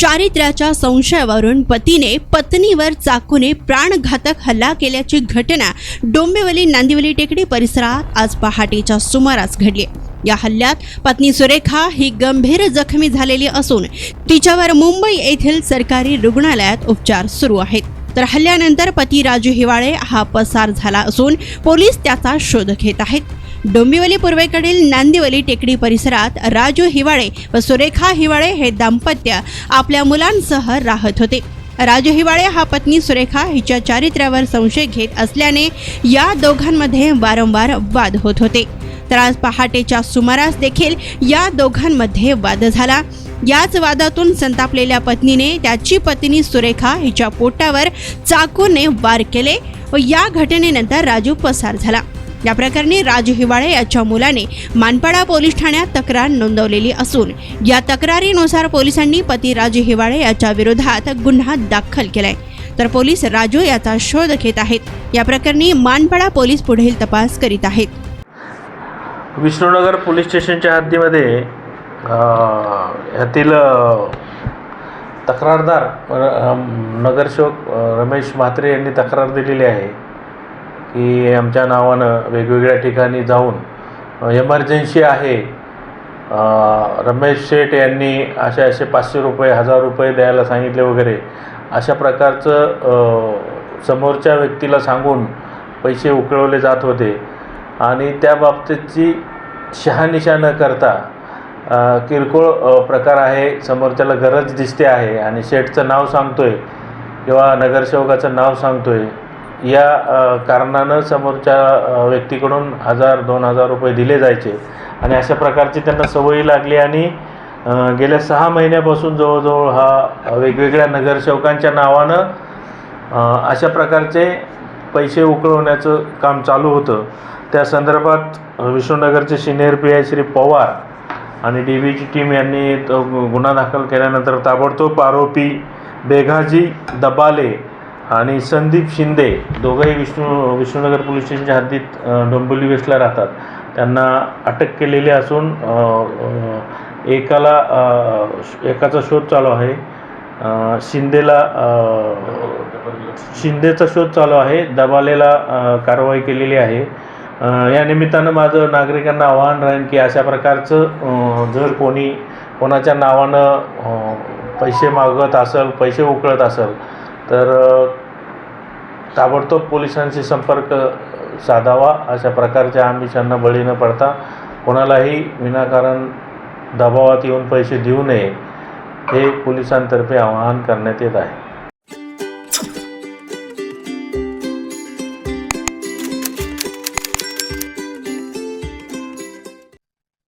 चारित्र्याच्या संशयावरून पतीने पत्नीवर चाकूने प्राणघातक हल्ला केल्याची घटना डोंबिवली नांदिवली टेकडी परिसरात आज पहाटेच्या सुमारास घडली। या हल्ल्यात पत्नी सुरेखा ही गंभीर जखमी झालेली असून तिच्यावर मुंबई येथील सरकारी रुग्णालयात उपचार सुरू आहेत। तर हल्ल्यानंतर पती राजू हिवाळे हा पसार झाला असून पोलीस त्याचा शोध घेत आहेत। डोंबिवली पूर्वेकडील नांदिवली टेकडी परिसरात राजू हिवाळे व सुरेखा हिवाळे हे दाम्पत्य आपल्या मुलांसह राहत होते। राजू हिवाळे हा पत्नी सुरेखा हिच्या चारित्र्यावर संशय घेत असल्याने या दोघांमध्ये वारंवार वाद होत होते। तर आज पहाटेच्या सुमारास देखील या दोघांमध्ये वाद झाला। याच वादातून संतापलेल्या पत्नीने त्याची पत्नी सुरेखा हिच्या पोटावर चाकूने वार केले व या घटनेनंतर राजू पसार झाला। या प्रकरणी राजू हिवाळे याच्या मुलाने मानपाडा पोलीस ठाण्यात तक्रार नोंदवलेली असून या तक्रारीनुसार पोलिसांनी पती राजू हिवाळे याच्या विरोधात गुन्हा दाखल केलाय। तर पोलीस राजू याचा शोध घेत आहेत। या प्रकरणी मानपाडा पोलीस पुढील तपास करीत आहेत। विष्णुनगर पोलीस स्टेशनच्या हद्दीमध्ये यातील तक्रारदार नगरसेवक रमेश म्हात्रे यांनी तक्रार दिलेली आहे की आमच्या नावानं वेगवेगळ्या ठिकाणी जाऊन एमर्जन्सी आहे, रमेश शेठ यांनी असे 500 रुपये 1000 रुपये द्यायला सांगितले वगैरे अशा प्रकारचं समोरच्या व्यक्तीला सांगून पैसे उकळवले जात होते आणि त्या बाबतीतची शहानिशा न करता किरकोळ प्रकार आहे, समोरच्याला गरज दिसते आहे आणि शेठचं नाव सांगतोय किंवा नगरसेवकाचं नाव सांगतोय, या कारणानं समोरच्या व्यक्तीकडून 1000-2000 रुपये दिले जायचे आणि अशा प्रकारची त्यांना सवयी लागली आणि गेल्या 6 महिन्यापासून जवळजवळ हा वेगवेगळ्या नगरसेवकांच्या नावानं अशा प्रकारचे पैसे उकळवण्याचं काम चालू होतं। त्या संदर्भात विष्णुनगरचे सिनियर PI श्री पवार आणि DBची टीम यांनी तो गुन्हा दाखल केल्यानंतर ताबडतोब आरोपी बेघाजी दबाले आणि संदीप शिंदे दोघंही विष्णुनगर पोलीस स्टेशनच्या हद्दीत डोंबिवली वेस्टला राहतात, त्यांना अटक केलेली असून एकाचा शोध चालू आहे, शिंदेचा शोध चालू आहे, दबालेला कारवाई केलेली आहे। या निमित्तानं माझं नागरिकांना आवाहन राहील की अशा प्रकारचं जर कोणाच्या नावानं पैसे मागत असेल, पैसे उकळत असेल तर ताबडतोब पोलिसांशी संपर्क साधावा। अशा प्रकारच्या आमिषांना बळी न पडता कोणालाही विनाकारण दबावात येऊन पैसे देऊ नये हे पोलिसांतर्फे आवाहन करण्यात येत आहे।